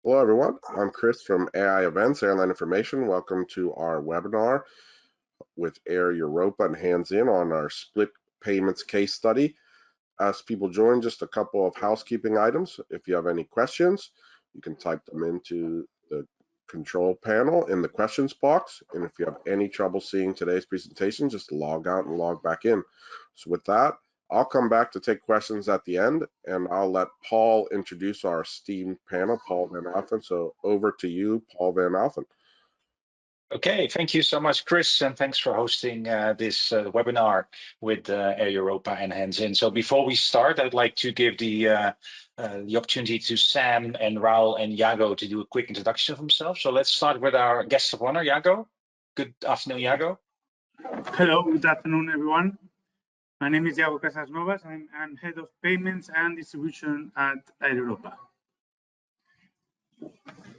Hello, everyone. I'm Chris from AI Events, Airline Information. Welcome to our webinar with Air Europa and Hands In on our split payments case study. As people join, just a couple of housekeeping items. If you have any questions, you can type them into the control panel in the questions box. And if you have any trouble seeing today's presentation, just log out and log back in. So with that, I'll come back to take questions at the end, and I'll let Paul introduce our esteemed panel, Paul Van Alfen. So over to you, Paul Van Alfen. Okay, thank you so much, Chris, and thanks for hosting this webinar with Air Europa and Hands In. So before we start, I'd like to give the opportunity to Sam and Raul and Yago to do a quick introduction of themselves. So let's start with our guest of honor, Yago. Good afternoon, Yago. Hello, good afternoon, everyone. My name is Yago Casasnovas. I'm head of payments and distribution at Air Europa.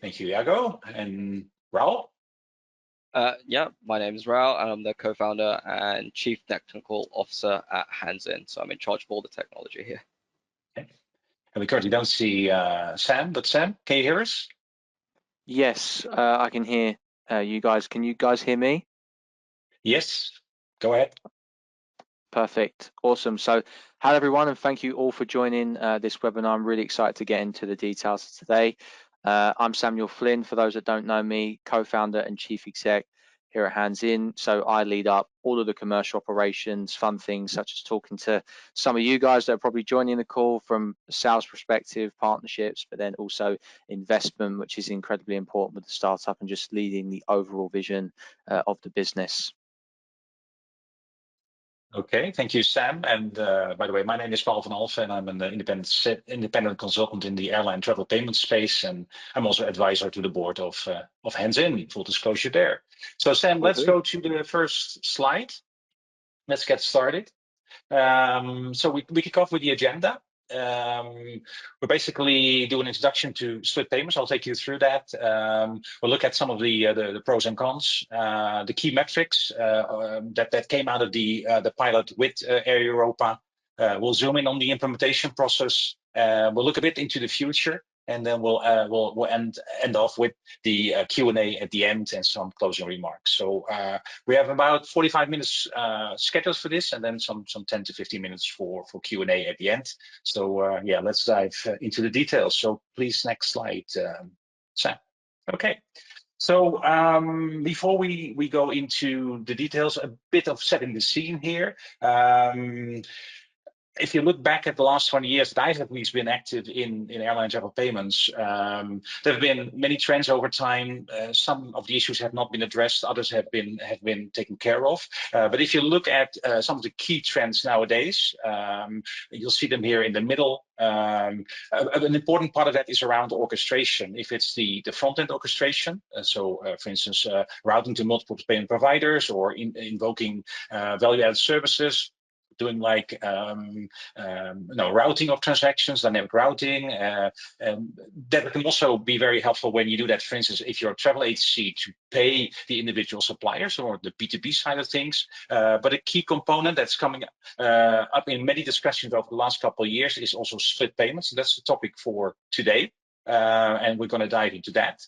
Thank you, Yago. And Raul? Yeah, my name is Raul, and I'm the co-founder and chief technical officer at Hands In. So I'm in charge of all the technology here. Okay. And we currently don't see Sam, but Sam, can you hear us? Yes, I can hear you guys. Can you guys hear me? Yes, go ahead. Perfect, awesome. So hello everyone, and thank you all for joining this webinar. I'm really excited to get into the details today. I'm Samuel Flynn, for those that don't know me, co-founder and chief exec here at Hands In. So I lead up all of the commercial operations, fun things such as talking to some of you guys that are probably joining the call from a sales perspective, partnerships, but then also investment, which is incredibly important with the startup, and just leading the overall vision of the business. Okay, thank you, Sam. And by the way, my name is Paul van Alfen. I'm an independent consultant in the airline travel payment space, and I'm also advisor to the board of Hands In, full disclosure there. So Sam, let's go to the first slide. Let's get started. So we kick off with the agenda. We'll basically do an introduction to split payments. I'll take you through that. We'll look at some of the pros and cons, the key metrics that came out of the pilot with Air Europa. We'll zoom in on the implementation process. We'll look a bit into the future, and then we'll end off with the Q&A at the end and some closing remarks. So we have about 45 minutes scheduled for this, and then some 10 to 15 minutes for Q&A at the end. So yeah, let's dive into the details. So please, next slide, Sam. Okay. So before we go into the details, a bit of setting the scene here. If you look back at the last 20 years that I've at least been active in airline travel payments, there have been many trends over time. Some of the issues have not been addressed, others have been taken care of. But if you look at some of the key trends nowadays, you'll see them here in the middle. An important part of that is around orchestration. If it's the front-end orchestration, for instance, routing to multiple payment providers or invoking value-added services, doing like routing of transactions, dynamic routing. That can also be very helpful when you do that, for instance, if you're a travel agency to pay the individual suppliers or the B2B side of things. But a key component that's coming up in many discussions over the last couple of years is also split payments. That's the topic for today, and we're going to dive into that.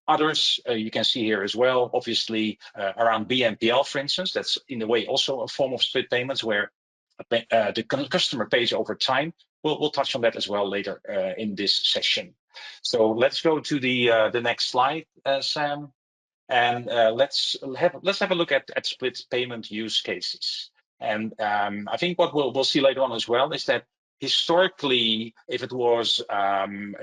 Others you can see here as well, obviously around BNPL, for instance. That's in a way also a form of split payments where the customer pays over time. We'll touch on that as well later in this session. So let's go to the next slide, Sam, and let's have a look at split payment use cases. And I think what we'll see later on as well is that historically, if it was an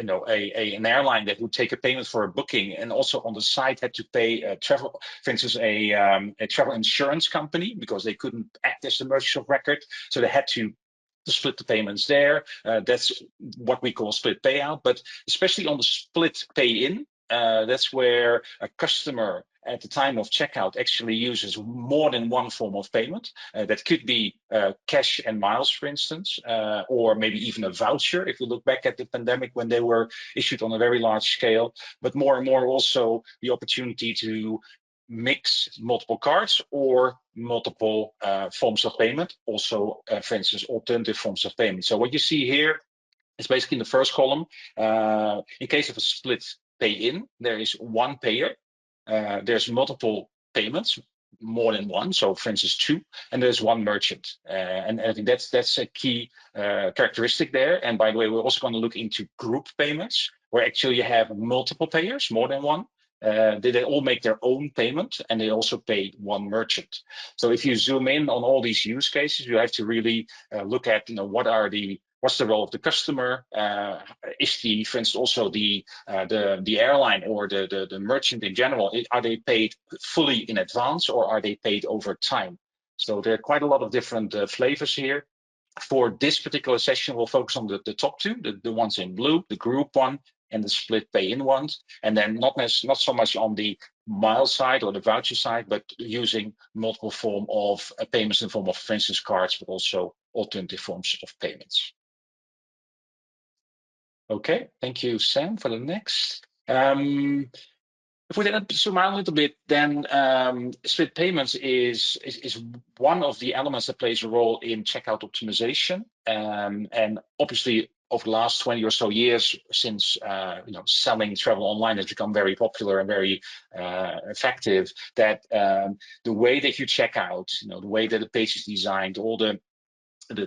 airline that would take a payment for a booking and also on the side had to pay travel, for instance, a travel insurance company, because they couldn't act as the merchant of record, so they had to split the payments there. That's what we call split payout. But especially on the split pay-in, that's where a customer at the time of checkout actually uses more than one form of payment. That could be cash and miles, for instance, or maybe even a voucher, if we look back at the pandemic when they were issued on a very large scale. But more and more also the opportunity to mix multiple cards or multiple forms of payment, also, for instance, alternative forms of payment. So what you see here It's basically in the first column. In case of a split pay-in, there is one payer. There's multiple payments, more than one. So, for instance, two, and there's one merchant. And I think that's a key characteristic there. And by the way, we're also going to look into group payments, where actually you have multiple payers, more than one. They all make their own payment, and they also pay one merchant. So if you zoom in on all these use cases, you have to really look at, what's the role of the customer? Is for instance, also the airline or the merchant in general, are they paid fully in advance, or are they paid over time? So there are quite a lot of different flavors here. For this particular session, we'll focus on the top two, the ones in blue, the group one, and the split pay-in ones, and then not so much on the mile side or the voucher side, but using multiple form of payments in the form of, for instance, cards, but also alternative forms of payments. Okay, thank you, Sam, for the next. If we then zoom out a little bit, then split payments is one of the elements that plays a role in checkout optimization. And obviously, over the last 20 or so years, since selling travel online has become very popular and very effective, that the way that you check out, the way that the page is designed, all the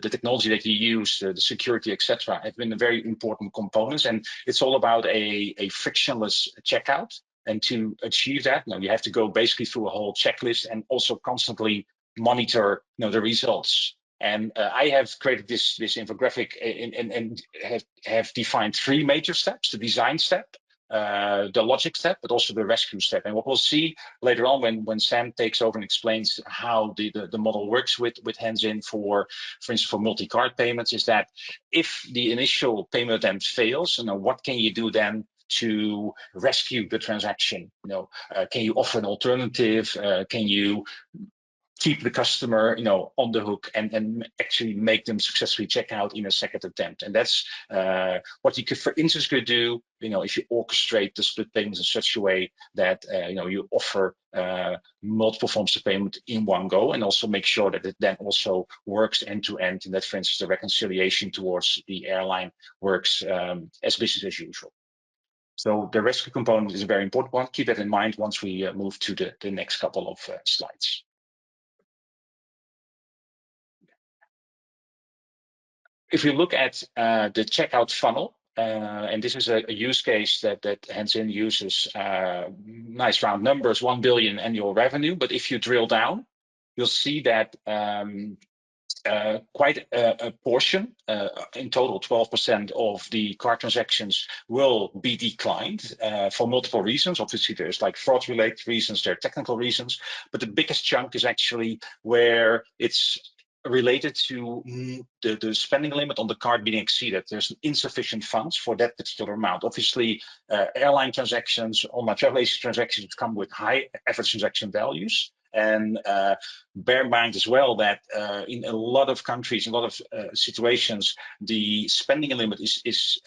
technology that you use, the security, etc., have been a very important components. And it's all about a frictionless checkout. And to achieve that, you have to go basically through a whole checklist and also constantly monitor, the results. And I have created this infographic and have defined 3 major steps: the design step, the logic step, but also the rescue step. And what we'll see later on when Sam takes over and explains how the model works with hands-in for instance, for multi-card payments, is that if the initial payment attempt fails, what can you do then to rescue the transaction? Can you offer an alternative? Can you keep the customer, on the hook and actually make them successfully check out in a second attempt? And that's what you could, for instance, could do, if you orchestrate the split payments in such a way that, you offer multiple forms of payment in one go, and also make sure that it then also works end to end, and that, for instance, the reconciliation towards the airline works as business as usual. So the rescue component is a very important one. Keep that in mind once we move to the next couple of slides. If you look at the checkout funnel, and this is a use case that hands-in uses nice round numbers, 1 billion annual revenue. But if you drill down, you'll see that quite a portion, in total 12% of the card transactions will be declined for multiple reasons. Obviously, there's like fraud-related reasons, there are technical reasons, but the biggest chunk is actually where it's related to the spending limit on the card being exceeded. There's insufficient funds for that particular amount. Obviously, airline transactions, online travel agency transactions come with high average transaction values. And bear in mind as well that in a lot of countries, in a lot of situations, the spending limit is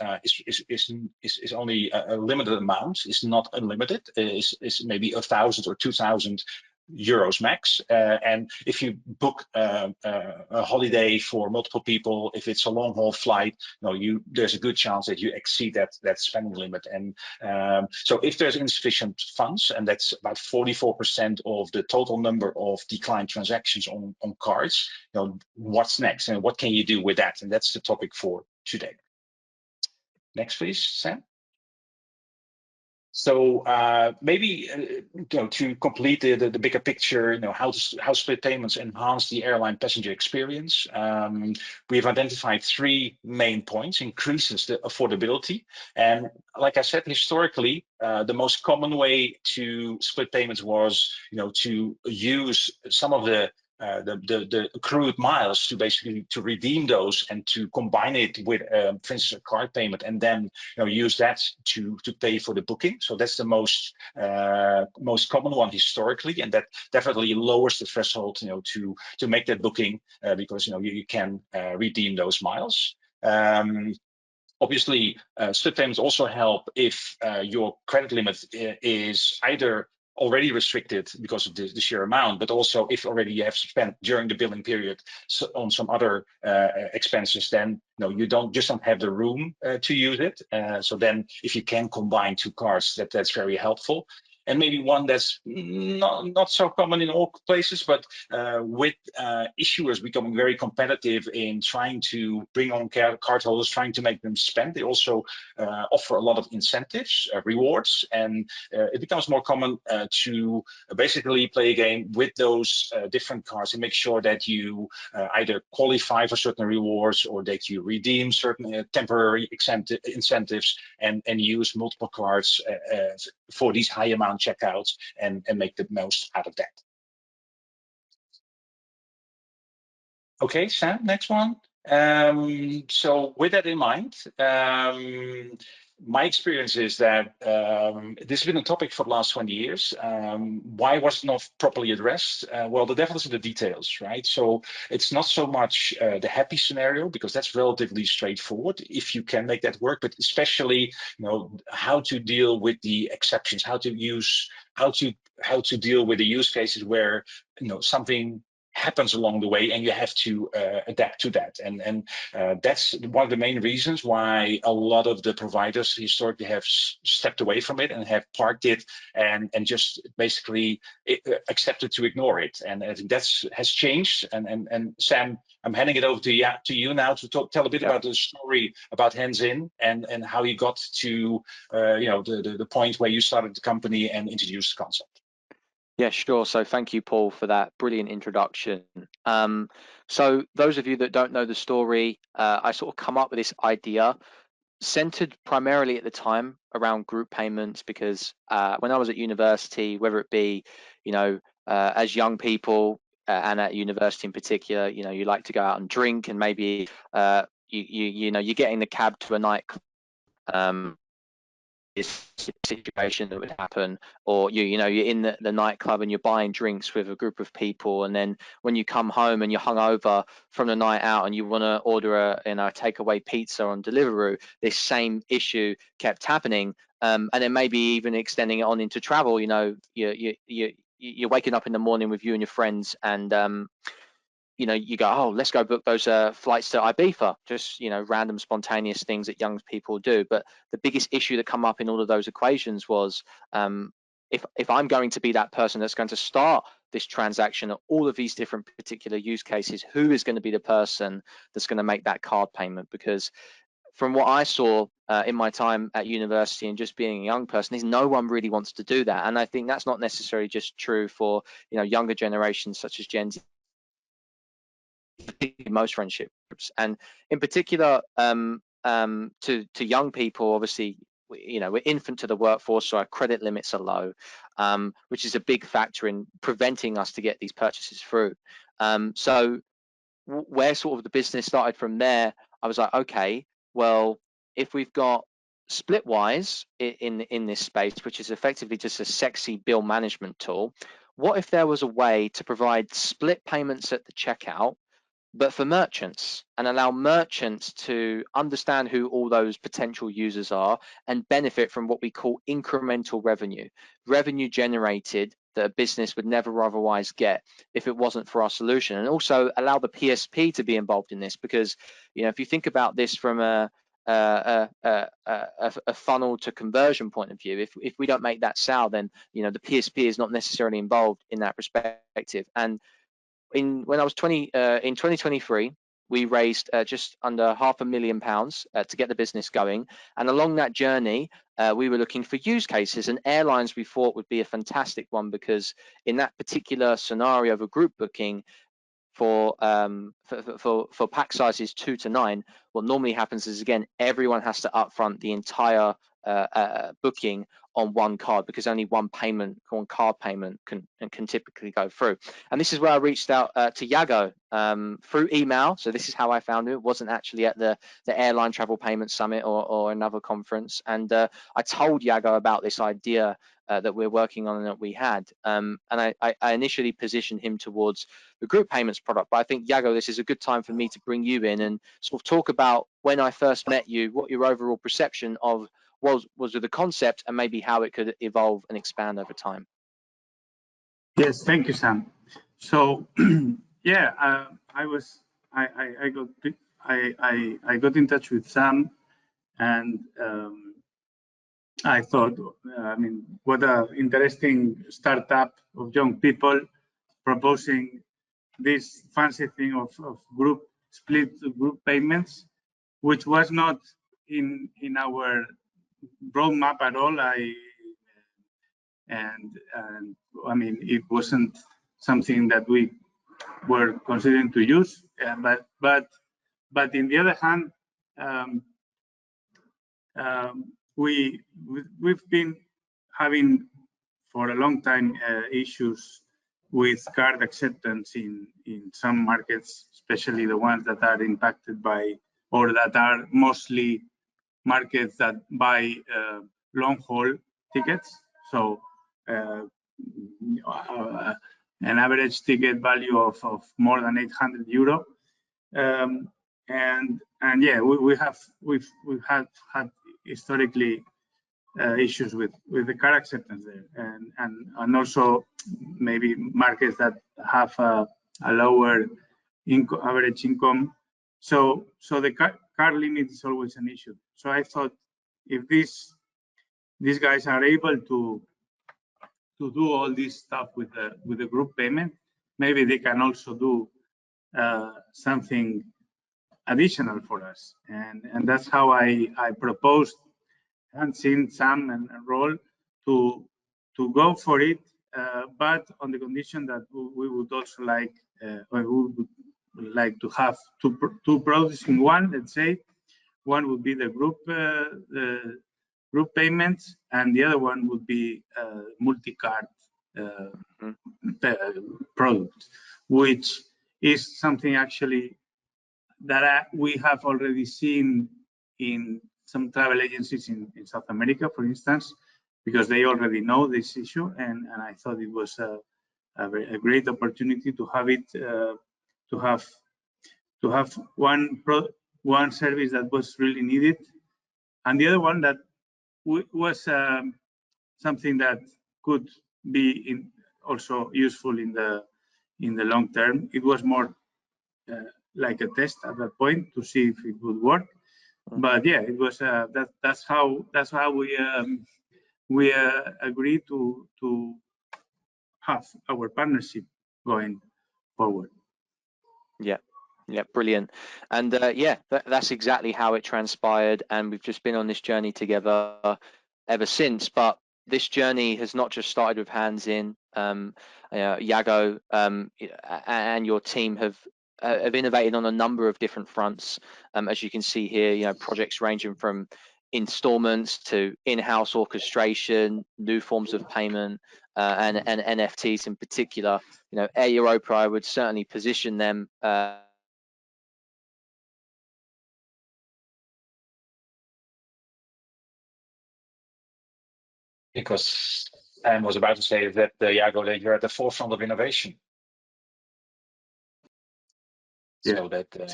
only a limited amount. It's not unlimited. It's maybe 1,000 or 2,000 euros max. And if you book a holiday for multiple people, if it's a long haul flight, there's a good chance that you exceed that spending limit. And so if there's insufficient funds, and that's about 44% of the total number of declined transactions on cards, what's next and what can you do with that? And that's the topic for today. Next, please, Sam. So maybe to complete the bigger picture, how split payments enhance the airline passenger experience. We've identified 3 main points: increases the affordability, and like I said, historically, the most common way to split payments was to use some of the accrued miles to basically to redeem those and to combine it with, for instance, a card payment, and then use that to pay for the booking. So that's the most common one historically, and that definitely lowers the threshold to make that booking because you can redeem those miles. Obviously, split payments also help if your credit limit is either already restricted because of the sheer amount, but also if already you have spent during the billing period on some other expenses, then you don't have the room to use it. So then if you can combine two cards, that's very helpful. And maybe one that's not so common in all places, but with issuers becoming very competitive in trying to bring on cardholders, trying to make them spend, they also offer a lot of incentives, rewards, and it becomes more common to basically play a game with those different cards and make sure that you either qualify for certain rewards or that you redeem certain temporary incentives and use multiple cards for these high amount checkouts and make the most out of that. Okay, Sam, next one. So with that in mind, my experience is that this has been a topic for the last 20 years. Why was it not properly addressed? Well, the devil is in the details, right? So it's not so much the happy scenario, because that's relatively straightforward if you can make that work, but especially how to deal with the exceptions, how to deal with the use cases where something happens along the way and you have to adapt to that, and that's one of the main reasons why a lot of the providers historically have stepped away from it and have parked it and just basically accepted to ignore it. And I think has changed, and Sam, I'm handing it over to you now to tell a bit about the story about Hands-In and how you got to the point where you started the company and introduced the concept. Yeah, sure. So thank you, Paul, for that brilliant introduction. So those of you that don't know the story, I sort of come up with this idea centered primarily at the time around group payments, because when I was at university, whether it be, as young people and at university in particular, you like to go out and drink, and maybe you're getting the cab to a nightclub. This situation that would happen, or you're in the nightclub and you're buying drinks with a group of people, and then when you come home and you're hungover from the night out and you want to order a takeaway pizza on Deliveroo, this same issue kept happening, and then maybe even extending it on into travel. You're waking up in the morning with you and your friends, and you go, oh, let's go book those flights to Ibiza, just random spontaneous things that young people do. But the biggest issue that come up in all of those equations was, if I'm going to be that person that's going to start this transaction at all of these different particular use cases, who is going to be the person that's going to make that card payment? Because from what I saw in my time at university and just being a young person, is no one really wants to do that. And I think that's not necessarily just true for younger generations such as Gen Z. Most friendships, and in particular to young people, obviously we're infant to the workforce, so our credit limits are low, which is a big factor in preventing us to get these purchases through. So where sort of the business started from there, I was like, okay, well, if we've got Splitwise in this space, which is effectively just a sexy bill management tool, what if there was a way to provide split payments at the checkout, but for merchants, and allow merchants to understand who all those potential users are and benefit from what we call incremental revenue generated that a business would never otherwise get if it wasn't for our solution, and also allow the PSP to be involved in this, because if you think about this from a funnel to conversion point of view, if we don't make that sale, then the PSP is not necessarily involved in that perspective. And when I was in 2023, we raised just under £500,000 to get the business going. And along that journey, we were looking for use cases, and airlines we thought would be a fantastic one, because in that particular scenario of a group booking for pack sizes 2 to 9, what normally happens is, again, everyone has to upfront the entire booking on one card, because only one card payment can typically go through. And this is where I reached out to Yago through email. So this is how I found him. It wasn't actually at the Airline Travel Payment Summit or another conference. And I told Yago about this idea that we're working on and that we had. And I initially positioned him towards the group payments product. But I think, Yago, this is a good time for me to bring you in and sort of talk about when I first met you, what your overall perception of was with the concept, and maybe how it could evolve and expand over time. Yes, thank you, Sam. So yeah, I got in touch with Sam, and I thought, I mean, what an interesting startup of young people proposing this fancy thing of split group payments, which was not in our roadmap at all. And I mean, it wasn't something that we were considering to use. But in the other hand, we've been having for a long time issues with card acceptance in some markets, especially the ones that are impacted by, or that are mostly markets that buy long haul tickets. So an average ticket value of more than 800 euro. And yeah, we've had historically issues with the card acceptance there, and also maybe markets that have a lower average income. So the card limit is always an issue. So I thought if these guys are able to do all this stuff with the group payment, maybe they can also do something additional for us, and that's how I proposed, and seen Sam and Raul to go for it, but on the condition that we would also like, or we would like to have two products in one. Let's say one would be the group payments, and the other one would be multi-card product, which is something actually that we have already seen in some travel agencies in South America, for instance, because they already know this issue, and I thought it was a great opportunity to have it, to have one service that was really needed, and the other one that was something that could be also useful in the long term. It was more like a test at that point to see if it would work. But yeah, it was that's how we agreed to have our partnership going forward. Yeah, brilliant. And yeah, that's exactly how it transpired, and we've just been on this journey together ever since. But this journey has not just started with Hands In. Yago and your team have innovated on a number of different fronts, as you can see here. Projects ranging from installments to in-house orchestration, new forms of payment, and NFTs in particular. Air Europa, I would certainly position them because I was about to say that Yago, that you're at the forefront of innovation. Yeah. So that I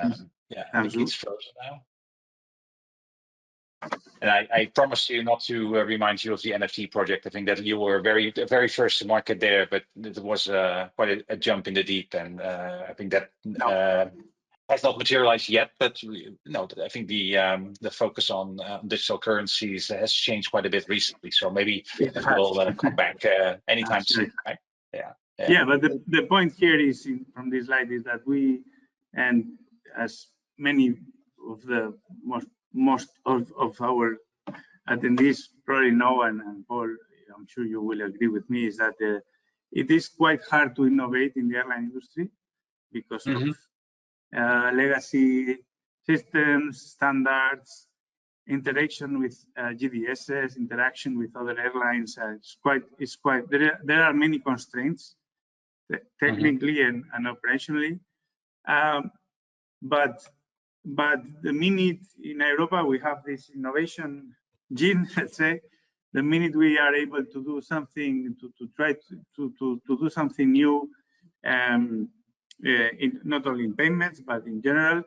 think it's frozen now. And I promised you not to remind you of the NFT project. I think that you were the very first to market there, but it was quite a jump in the deep, and I think that has not materialized yet. But no, I think the focus on digital currencies has changed quite a bit recently. So maybe it will come back anytime soon. Right? Yeah. But the point here is from this slide is that we, and as many of the most of our attendees probably know, and Paul, I'm sure you will agree with me, is that it is quite hard to innovate in the airline industry because of legacy systems, standards, interaction with GDSs, interaction with other airlines. It's quite there are many constraints technically and operationally. But the minute in Europa we have this innovation gene, let's say, the minute we are able to do something, to try to do something new, not only in payments but in general,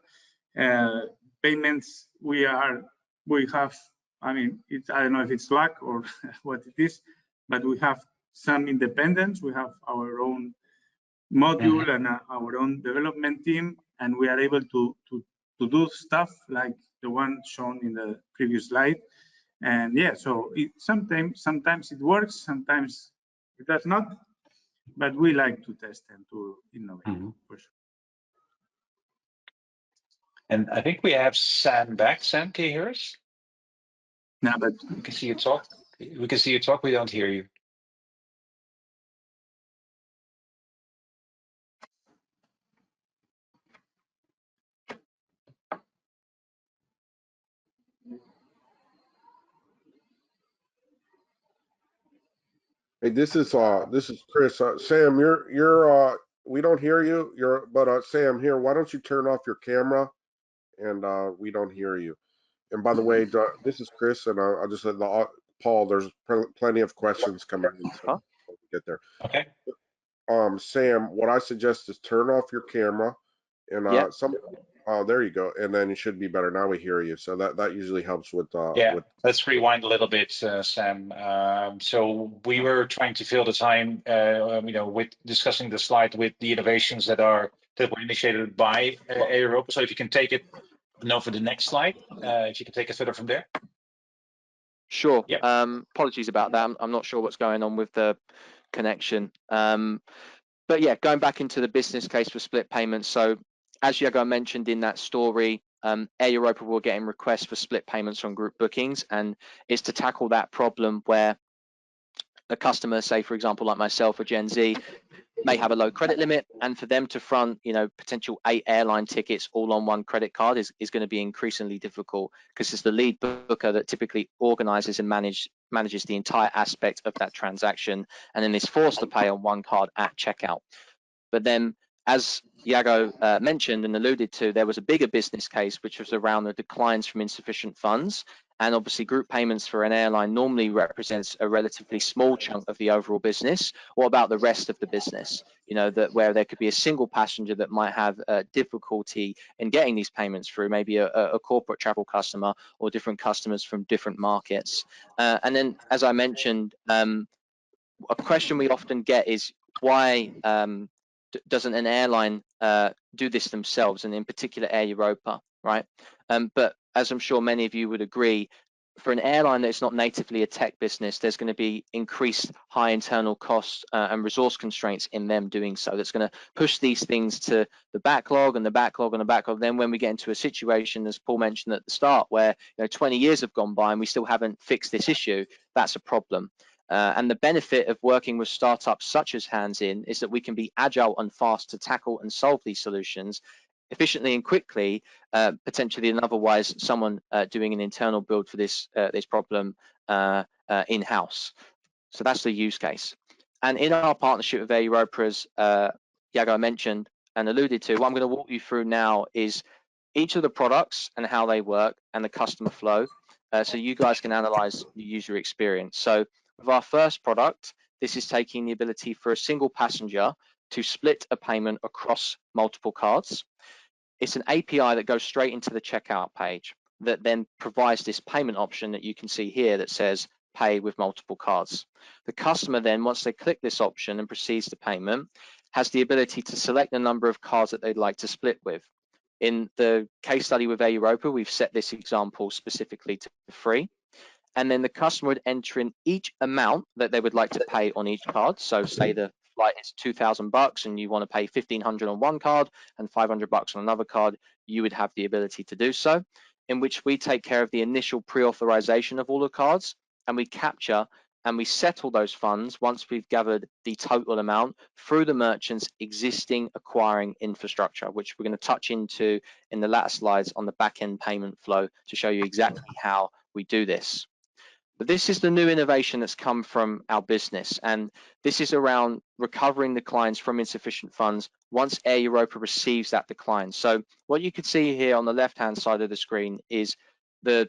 payments we have. I mean, I don't know if it's luck or what it is, but we have some independence. We have our own module and our own development team, and we are able to do stuff like the one shown in the previous slide. And yeah, so sometimes it works, sometimes it does not, but we like to test and to innovate for sure. And I think we have Sam back. Sam, can you hear us? No, but We can see you talk. We can see you talk. We don't hear you. Hey, this is Chris. Sam, you're we don't hear you. But Sam, here, why don't you turn off your camera? And we don't hear you. And by the way, this is Chris, and I'll just let Paul. There's plenty of questions coming in, so we'll get there. Okay. Sam, what I suggest is turn off your camera, and there you go, and then it should be better. Now we hear you, so that usually helps with Let's rewind a little bit, Sam. So we were trying to fill the time, with discussing the slide with the innovations that were initiated by Air Europa. So if you can take it now for the next slide, if you can take it further from there. Sure. Yep. Apologies about that. I'm not sure what's going on with the connection. But yeah, going back into the business case for split payments. So as Yago mentioned in that story, Air Europa were getting requests for split payments on group bookings, and it's to tackle that problem where a customer, say for example like myself or Gen Z, may have a low credit limit, and for them to front potential 8 airline tickets all on one credit card is going to be increasingly difficult, because it's the lead booker that typically organizes and manages the entire aspect of that transaction, and then is forced to pay on one card at checkout. But then, as Yago mentioned and alluded to, there was a bigger business case which was around the declines from insufficient funds. And obviously group payments for an airline normally represents a relatively small chunk of the overall business. What about the rest of the business? Where there could be a single passenger that might have difficulty in getting these payments through, maybe a corporate travel customer or different customers from different markets. And then, as I mentioned, a question we often get is why doesn't an airline do this themselves, and in particular Air Europa, right? But as I'm sure many of you would agree, for an airline that's not natively a tech business, there's going to be increased high internal costs and resource constraints in them doing so. That's going to push these things to the backlog and the backlog and the backlog. Then when we get into a situation, as Paul mentioned at the start, where 20 years have gone by and we still haven't fixed this issue, that's a problem. And the benefit of working with startups such as Hands-In is that we can be agile and fast to tackle and solve these solutions efficiently and quickly, potentially than otherwise someone doing an internal build for this problem in-house. So that's the use case. And in our partnership with Air Europa, as Yago mentioned and alluded to, what I'm going to walk you through now is each of the products and how they work and the customer flow, so you guys can analyze the user experience. So with our first product, this is taking the ability for a single passenger to split a payment across multiple cards. It's an API that goes straight into the checkout page that then provides this payment option that you can see here that says pay with multiple cards. The customer then, once they click this option and proceeds to payment, has the ability to select the number of cards that they'd like to split with. In the case study with Air Europa, we've set this example specifically to free. And then the customer would enter in each amount that they would like to pay on each card. So say the flight is $2,000 and you want to pay $1,500 on one card and $500 on another card, you would have the ability to do so, in which we take care of the initial pre-authorization of all the cards, and we capture and we settle those funds once we've gathered the total amount through the merchant's existing acquiring infrastructure, which we're going to touch into in the latter slides on the back-end payment flow to show you exactly how we do this. But this is the new innovation that's come from our business, and this is around recovering declines from insufficient funds once Air Europa receives that decline. So what you can see here on the left-hand side of the screen is the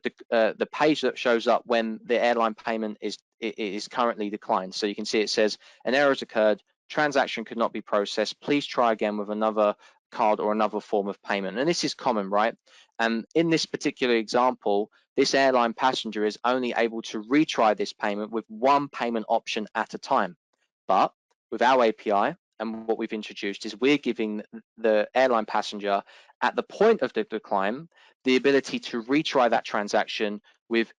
page that shows up when the airline payment is currently declined. So you can see it says an error has occurred, transaction could not be processed, please try again with another card or another form of payment. And this is common, right? And in this particular example, this airline passenger is only able to retry this payment with one payment option at a time. But with our API and what we've introduced is we're giving the airline passenger at the point of the decline the ability to retry that transaction with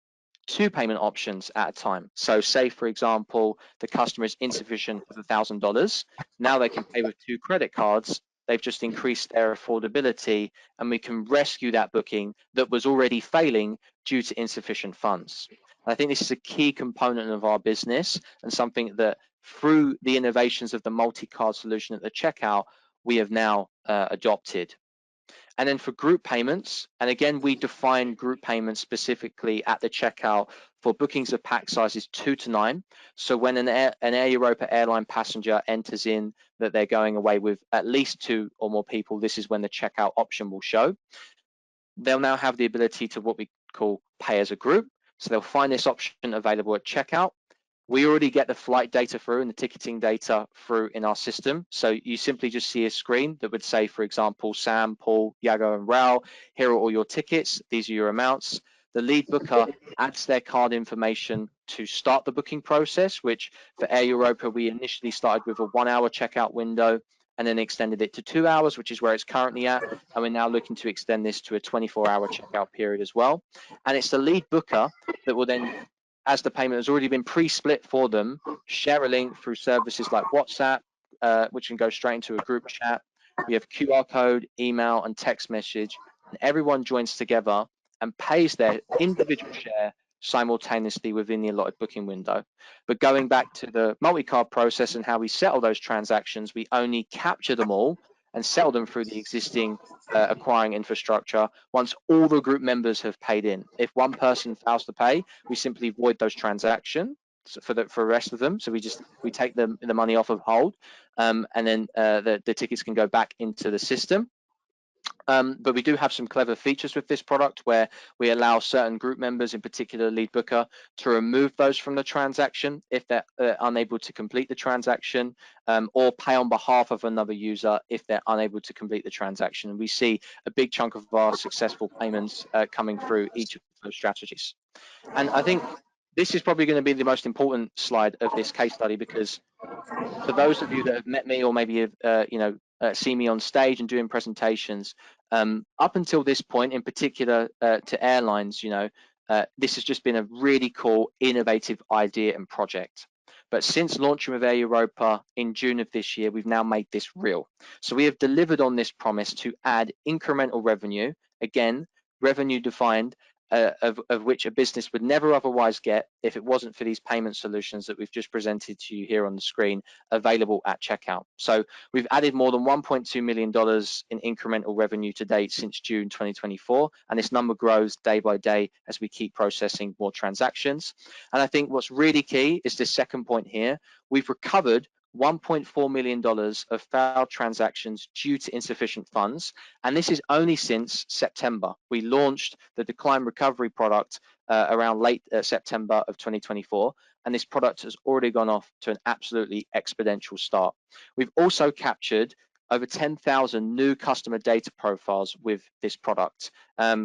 2 payment options at a time. So say, for example, the customer is insufficient with $1,000. Now they can pay with 2 credit cards. They've just increased their affordability, and we can rescue that booking that was already failing due to insufficient funds. I think this is a key component of our business and something that through the innovations of the multi-card solution at the checkout, we have now adopted. And then for group payments, and again, we define group payments specifically at the checkout for bookings of pack sizes 2 to 9. So when an Air Europa airline passenger enters in that they're going away with at least 2 or more people, this is when the checkout option will show. They'll now have the ability to what we call pay as a group. So they'll find this option available at checkout. We already get the flight data through and the ticketing data through in our system. So you simply just see a screen that would say, for example, Sam, Paul, Yago, and Raul, here are all your tickets. These are your amounts. The lead booker adds their card information to start the booking process, which for Air Europa, we initially started with a 1-hour checkout window and then extended it to 2 hours, which is where it's currently at. And we're now looking to extend this to a 24-hour checkout period as well. And it's the lead booker that will then, as the payment has already been pre-split for them, share a link through services like WhatsApp, which can go straight into a group chat. We have QR code, email, and text message, and everyone joins together and pays their individual share simultaneously within the allotted booking window. But going back to the multi-card process and how we settle those transactions, we only capture them all and settle them through the existing acquiring infrastructure once all the group members have paid in. If one person fails to pay, we simply void those transactions for the rest of them. So we take the money off of hold, and then the tickets can go back into the system. But we do have some clever features with this product where we allow certain group members, in particular lead booker, to remove those from the transaction if they're unable to complete the transaction, or pay on behalf of another user if they're unable to complete the transaction. And we see a big chunk of our successful payments coming through each of those strategies. And I think this is probably going to be the most important slide of this case study, because for those of you that have met me or maybe have see me on stage and doing presentations, up until this point, in particular to airlines, this has just been a really cool, innovative idea and project. But since launching with Air Europa in June of this year, we've now made this real. So we have delivered on this promise to add incremental revenue, again, revenue defined, of which a business would never otherwise get if it wasn't for these payment solutions that we've just presented to you here on the screen, available at checkout. So we've added more than $1.2 million in incremental revenue to date since June 2024, and this number grows day by day as we keep processing more transactions. And I think what's really key is this second point here. We've recovered $1.4 million of failed transactions due to insufficient funds, and this is only since September. We launched the decline recovery product around late September of 2024, and this product has already gone off to an absolutely exponential start. We've also captured over 10,000 new customer data profiles with this product,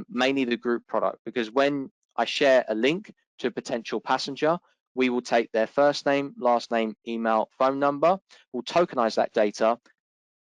mainly the group product, because when I share a link to a potential passenger, we will take their first name, last name, email, phone number, we'll tokenize that data,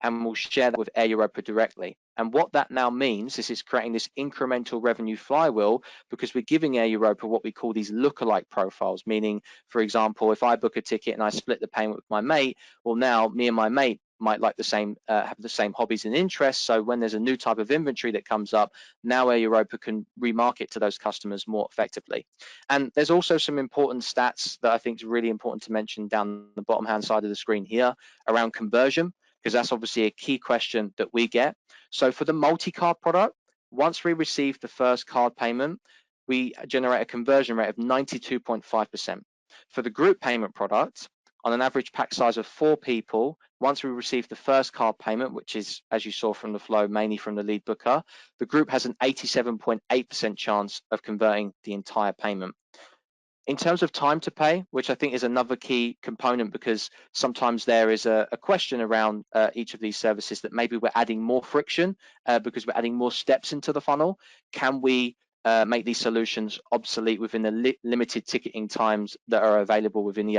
and we'll share that with Air Europa directly. And what that now means is it's creating this incremental revenue flywheel, because we're giving Air Europa what we call these lookalike profiles, meaning, for example, if I book a ticket and I split the payment with my mate, well, now me and my mate might like the same, have the same hobbies and interests. So when there's a new type of inventory that comes up, now Air Europa can remarket to those customers more effectively. And there's also some important stats that I think is really important to mention down the bottom hand side of the screen here around conversion, because that's obviously a key question that we get. So for the multi-card product, once we receive the first card payment, we generate a conversion rate of 92.5%. For the group payment product, on an average pack size of 4 people, once we receive the first card payment, which is, as you saw from the flow, mainly from the lead booker, the group has an 87.8% chance of converting the entire payment. In terms of time to pay, which I think is another key component, because sometimes there is a question around each of these services that maybe we're adding more friction because we're adding more steps into the funnel. Can we make these solutions obsolete within the limited ticketing times that are available within the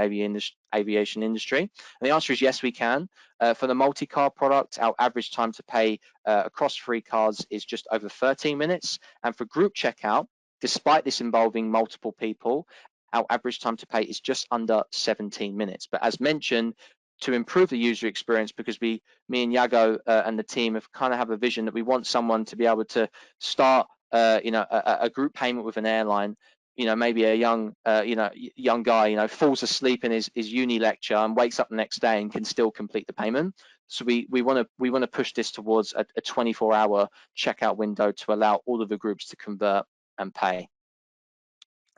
aviation industry? And the answer is yes, we can. For the multi-card product, our average time to pay across 3 cards is just over 13 minutes. And for group checkout, despite this involving multiple people, our average time to pay is just under 17 minutes. But as mentioned, to improve the user experience, because me and Yago and the team have a vision that we want someone to be able to start a group payment with an airline. Maybe a young guy falls asleep in his uni lecture and wakes up the next day and can still complete the payment. So we want to push this towards a 24-hour checkout window to allow all of the groups to convert and pay.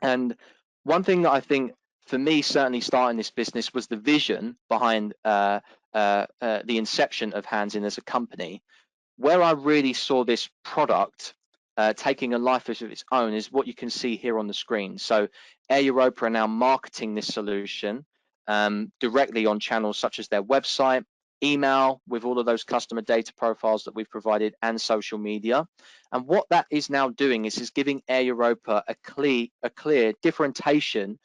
And one thing that I think for me, certainly starting this business, was the vision behind the inception of Hands In as a company. Where I really saw this product taking a life of its own is what you can see here on the screen. So Air Europa are now marketing this solution directly on channels such as their website, email with all of those customer data profiles that we've provided, and social media. And what that is now doing is giving Air Europa a clear differentiation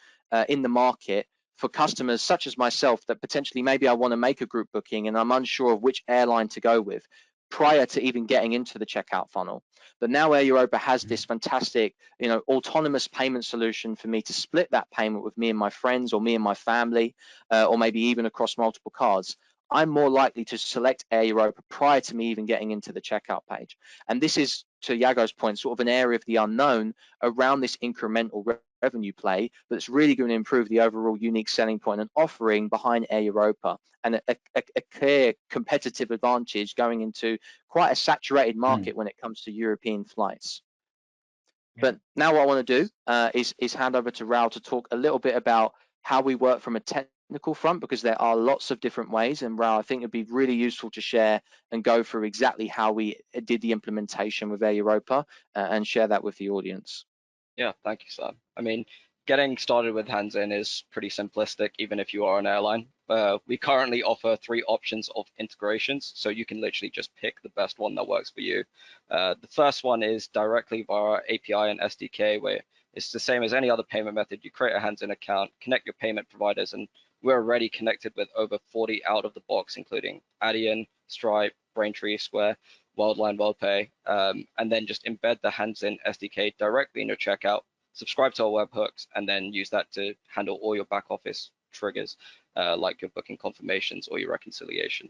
in the market for customers such as myself that potentially maybe I want to make a group booking and I'm unsure of which airline to go with prior to even getting into the checkout funnel. But now Air Europa has this fantastic, autonomous payment solution for me to split that payment with me and my friends, or me and my family, or maybe even across multiple cards. I'm more likely to select Air Europa prior to me even getting into the checkout page. And this is, to Yago's point, sort of an area of the unknown around this incremental revenue play that's really going to improve the overall unique selling point and offering behind Air Europa, and a clear competitive advantage going into quite a saturated market when it comes to European flights. But now what I want to do is hand over to Raul to talk a little bit about how we work from a technical front, because there are lots of different ways, and Raul, I think it'd be really useful to share and go through exactly how we did the implementation with Air Europa and share that with the audience. Yeah, thank you, Sam. I mean, getting started with Hands In is pretty simplistic, even if you are an airline. We currently offer 3 options of integrations, so you can literally just pick the best one that works for you. The first one is directly via API and SDK, where it's the same as any other payment method. You create a Hands In account, connect your payment providers, and we're already connected with over 40 out of the box, including Adyen, Stripe, Braintree, Square, Worldline, WorldPay, and then just embed the Hands In SDK directly in your checkout, subscribe to our webhooks, and then use that to handle all your back office triggers, like your booking confirmations or your reconciliation.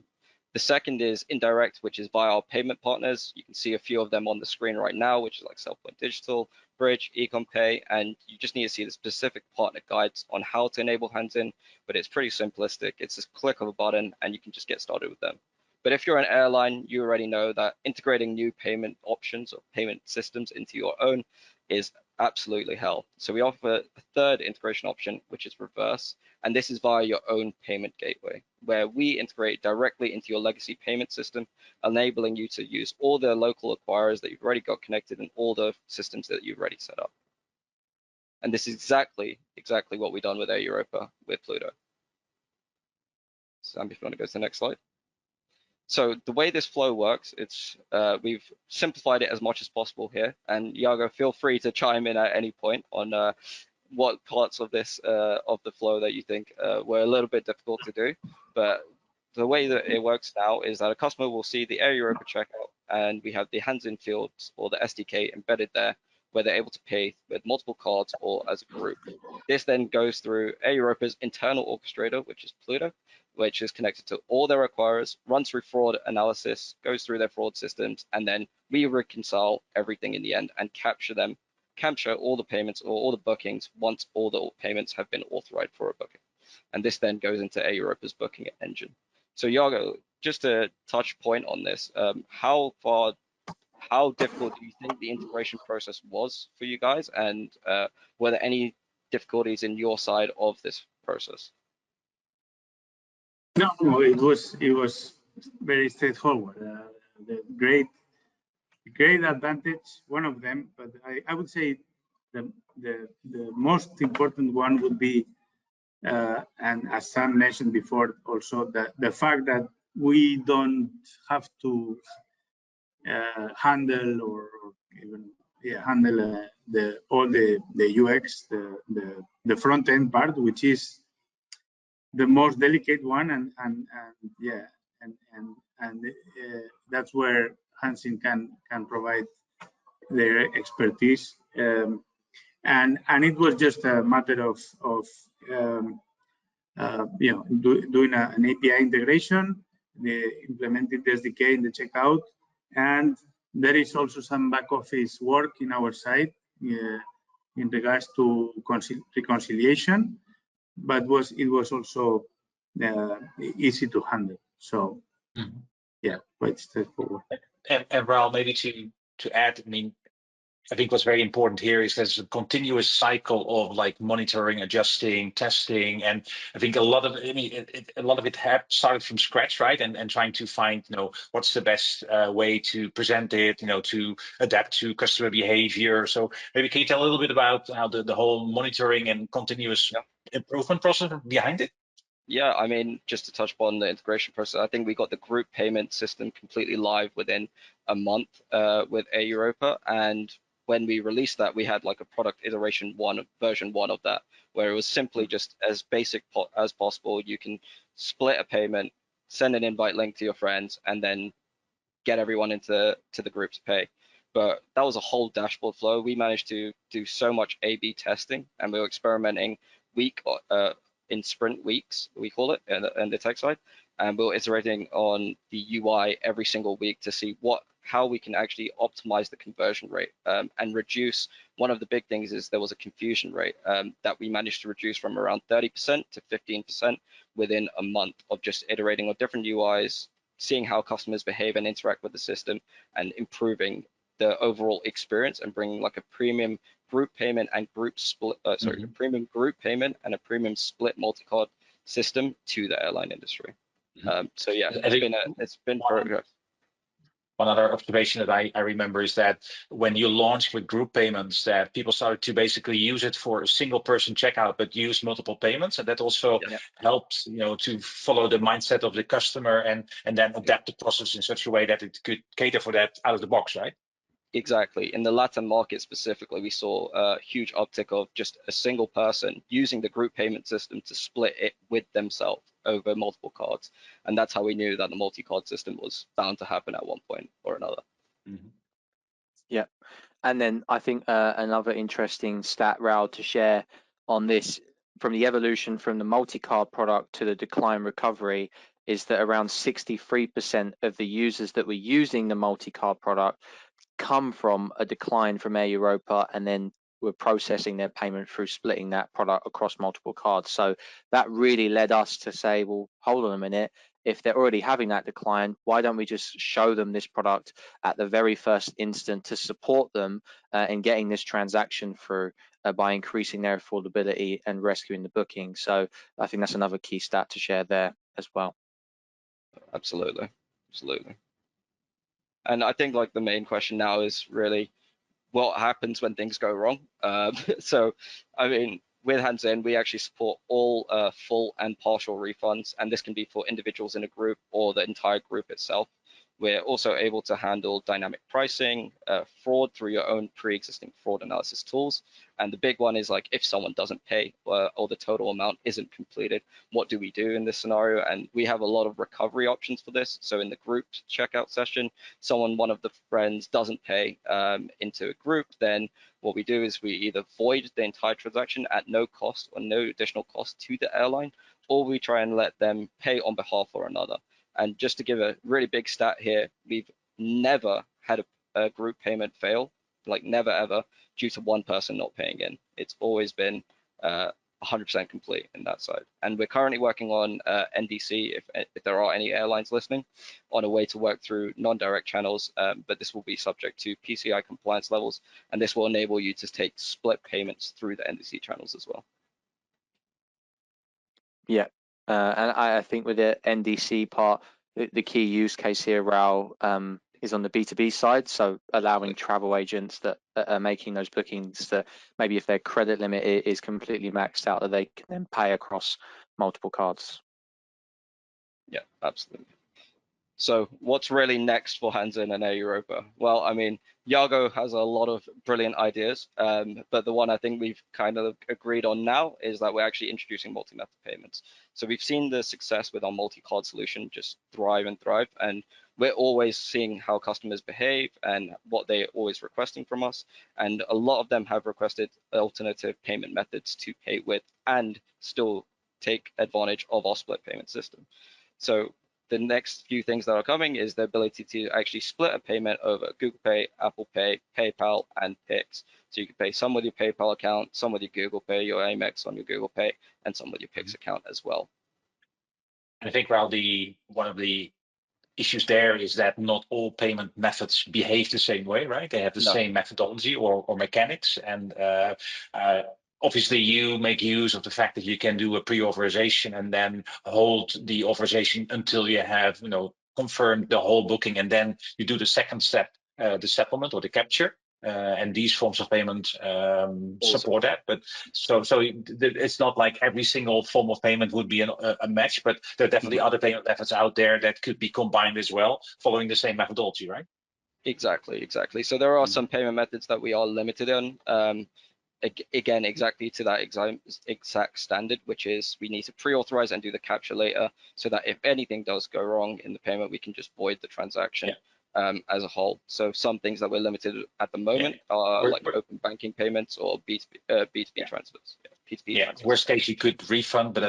The second is indirect, which is via our payment partners. You can see a few of them on the screen right now, which is like Cellpoint Digital, Bridge, EconPay, and you just need to see the specific partner guides on how to enable Hands In, but it's pretty simplistic. It's just a click of a button and you can just get started with them. But if you're an airline, you already know that integrating new payment options or payment systems into your own is absolutely hell. So we offer a third integration option, which is reverse, and this is via your own payment gateway, where we integrate directly into your legacy payment system, enabling you to use all the local acquirers that you've already got connected and all the systems that you've already set up. And this is exactly what we've done with Air Europa with Pluto. Sam, if you want to go to the next slide. So the way this flow works, it's we've simplified it as much as possible here. And Yago, feel free to chime in at any point on what parts of this of the flow that you think were a little bit difficult to do. But the way that it works now is that a customer will see the Air Europa checkout, and we have the Hands In fields or the SDK embedded there, where they're able to pay with multiple cards or as a group. This then goes through Air Europa's internal orchestrator, which is Pluto, which is connected to all their acquirers, runs through fraud analysis, goes through their fraud systems, and then we reconcile everything in the end and capture all the payments or all the bookings once all the payments have been authorized for a booking. And this then goes into Air Europa's booking engine. So Yago, just to touch point on this, how difficult do you think the integration process was for you guys, and were there any difficulties in your side of this process? No, it was very straightforward. The great advantage, one of them, but I would say the most important one would be, and as Sam mentioned before, also the fact that we don't have to handle or even handle all the UX, the front end part, which is the most delicate one, and that's where Hansen can provide their expertise. And it was just a matter of doing an API integration, implementing the SDK in the checkout, and there is also some back office work in our side in regards to reconciliation, but it was also easy to handle. So yeah, quite straightforward. And Raul, maybe to add, I mean, I think what's very important here is there's a continuous cycle of like monitoring, adjusting, testing, and I think a lot of it started from scratch, right? And trying to find, what's the best way to present it, to adapt to customer behavior. So maybe can you tell a little bit about how the whole monitoring and continuous improvement process behind it? Yeah, I mean, just to touch upon the integration process, I think we got the group payment system completely live within a month with Air Europa, and when we released that, we had like a product iteration version 1 of that, where it was simply just as basic as possible. You can split a payment, send an invite link to your friends, and then get everyone into the group to pay. But that was a whole dashboard flow. We managed to do so much A/B testing, and we were experimenting in sprint weeks, we call it, in the tech side, and we were iterating on the UI every single week to see how we can actually optimize the conversion rate and reduce. One of the big things is there was a confusion rate that we managed to reduce from around 30% to 15% within a month of just iterating on different UIs, seeing how customers behave and interact with the system, and improving the overall experience and bringing like a premium group payment and group split, a premium group payment and a premium split multi-card system to the airline industry. So yeah, it's been progress. One other observation that I remember is that when you launched with group payments, that people started to basically use it for a single person checkout, but use multiple payments, and that also helped, to follow the mindset of the customer and then adapt the process in such a way that it could cater for that out of the box, right? Exactly. In the Latin market specifically, we saw a huge uptick of just a single person using the group payment system to split it with themselves over multiple cards. And that's how we knew that the multi-card system was bound to happen at one point or another. Yeah. And then I think another interesting stat, Raul, to share on this, from the evolution from the multi-card product to the decline recovery, is that around 63% of the users that were using the multi-card product come from a decline from Air Europa, and then we're processing their payment through splitting that product across multiple cards. So that really led us to say, well, hold on a minute, if they're already having that decline, why don't we just show them this product at the very first instant to support them in getting this transaction through by increasing their affordability and rescuing the booking. So I think that's another key stat to share there as well. Absolutely. And I think like the main question now is really what happens when things go wrong. So, I mean, with Hansen, we actually support all full and partial refunds, and this can be for individuals in a group or the entire group itself. We're also able to handle dynamic pricing, fraud through your own pre-existing fraud analysis tools. And the big one is like, if someone doesn't pay or the total amount isn't completed, what do we do in this scenario? And we have a lot of recovery options for this. So in the group checkout session, one of the friends doesn't pay into a group, then what we do is we either void the entire transaction at no cost or no additional cost to the airline, or we try and let them pay on behalf of another. And just to give a really big stat here, we've never had a group payment fail, like never ever, due to one person not paying in. It's always been 100% complete in that side. And we're currently working on NDC, if there are any airlines listening, on a way to work through non-direct channels, but this will be subject to PCI compliance levels, and this will enable you to take split payments through the NDC channels as well. Yeah. And I think with the NDC part, the key use case here, Raul, is on the B2B side. So allowing travel agents that are making those bookings that maybe if their credit limit is completely maxed out, that they can then pay across multiple cards. Yeah, absolutely. So what's really next for Hansen and Air Europa? Well, I mean, Yago has a lot of brilliant ideas, but the one I think we've kind of agreed on now is that we're actually introducing multi-method payments. So we've seen the success with our multi-card solution just thrive and thrive, and we're always seeing how customers behave and what they're always requesting from us. And a lot of them have requested alternative payment methods to pay with and still take advantage of our split payment system. So the next few things that are coming is the ability to actually split a payment over Google Pay, Apple Pay, PayPal, and Pix. So you can pay some with your PayPal account, some with your Google Pay, your Amex on your Google Pay, and some with your Pix account as well. I think, Raul, one of the issues there is that not all payment methods behave the same way, right? They have the same methodology or mechanics, and obviously you make use of the fact that you can do a pre-authorization and then hold the authorization until you have, confirmed the whole booking, and then you do the second step, the settlement or the capture. And these forms of payment support that, but so it's not like every single form of payment would be a match, but there are definitely other payment methods out there that could be combined as well, following the same methodology, right? Exactly. So there are some payment methods that we are limited on. Again, exactly to that exact standard, which is we need to pre-authorize and do the capture later, so that if anything does go wrong in the payment, we can just void the transaction as a whole. So some things that we're limited at the moment are like open banking payments or B2B transfers. P2P transfers. Worst case, you could refund, but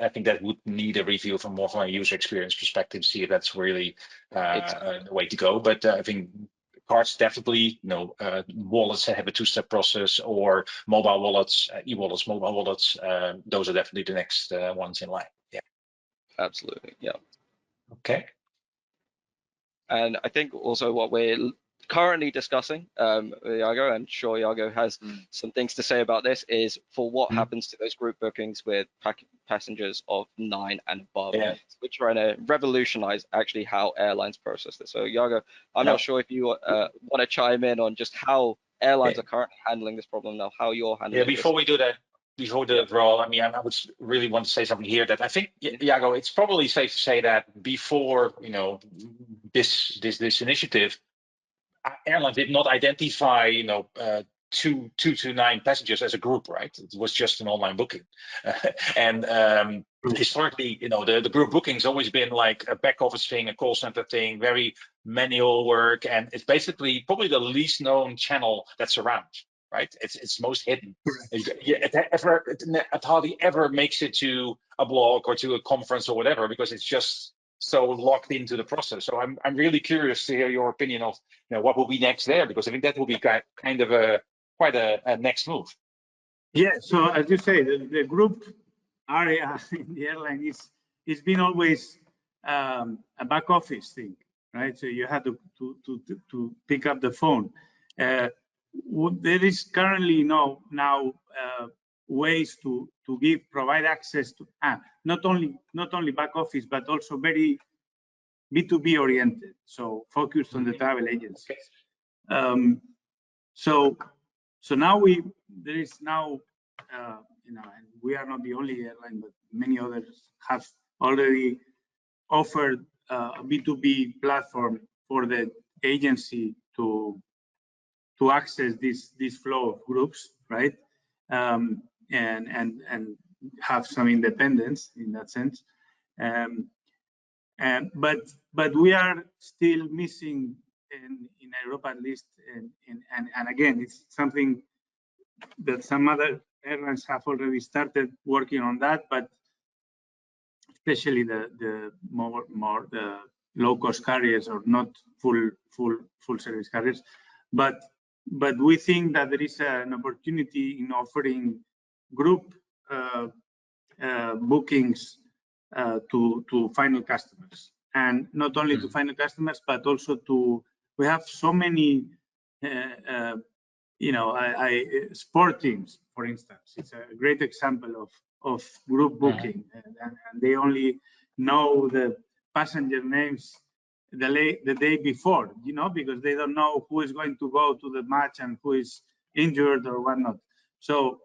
I think that would need a review from a user experience perspective to see if that's really the way to go. But I think cards definitely, wallets that have a two-step process, or mobile wallets, e-wallets, mobile wallets, those are definitely the next ones in line. Yeah. Absolutely. Yeah. Okay. And I think also what we're currently discussing, Yago, I'm sure Yago has some things to say about this, is for what happens to those group bookings with passengers of 9 and above. Yeah. So we're trying to revolutionize actually how airlines process this. So Yago, I'm not sure if you want to chime in on just how airlines are currently handling this problem now, how you're handling before we do that, Raul, I mean, I would really want to say something here that I think, Yago, it's probably safe to say that before, this initiative, airlines did not identify, 2 to 9 passengers as a group, right? It was just an online booking. And historically, the group booking's always been like a back office thing, a call center thing, very manual work. And it's basically probably the least known channel that's around, right? It's most hidden. It hardly ever makes it to a blog or to a conference or whatever, because it's just so locked into the process. So I'm really curious to hear your opinion of what will be next there, because I think that will be kind of quite a next move. Yeah. So as you say, the group area in the airline it's been always a back office thing, right? So you have to pick up the phone. There is currently now ways to provide access to not only back office, but also very B2B oriented, so focused on the travel agencies. So now there is now and we are not the only airline, but many others have already offered a B2B platform for the agency to access this flow of groups, right? And have some independence in that sense. But we are still missing in Europa, at least, and again, it's something that some other airlines have already started working on that, but especially the more the low cost carriers, or not full service carriers, but we think that there is an opportunity in offering group bookings to final customers, and not only to final customers, but also we have so many sport teams, for instance. It's a great example of group booking, and they only know the passenger names the day before, because they don't know who is going to go to the match and who is injured or whatnot. So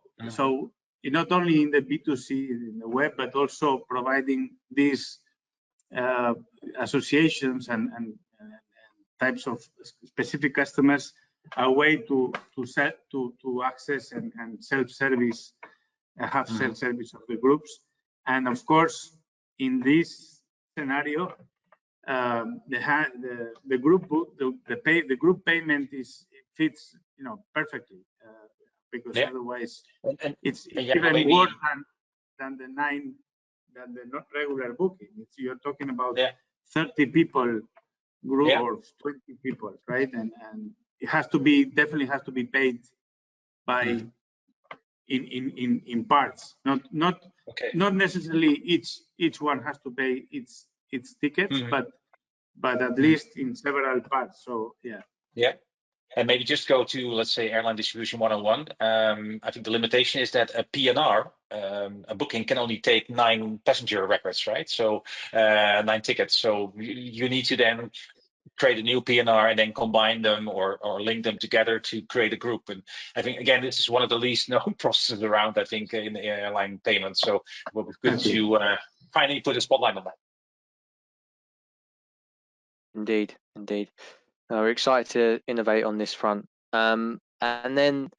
not only in the B2C in the web, but also providing these associations and types of specific customers a way to access and self-service, have self-service of the groups. And of course, in this scenario, the group payment fits perfectly, because otherwise it's even worse than the not regular booking. You're talking about 30 people group or 20 people, right? And it has to be definitely paid by in parts, not necessarily each one has to pay its tickets, but at least in several parts. So yeah. And maybe just go to, let's say, airline distribution 101. I think the limitation is that a PNR, a booking, can only take 9 passenger records, right? So 9 tickets. So you need to then create a new PNR and then combine them or link them together to create a group. And I think, again, this is one of the least known processes around, I think, in the airline payments. So it would be good to finally put a spotlight on that. Indeed. We're excited to innovate on this front. And then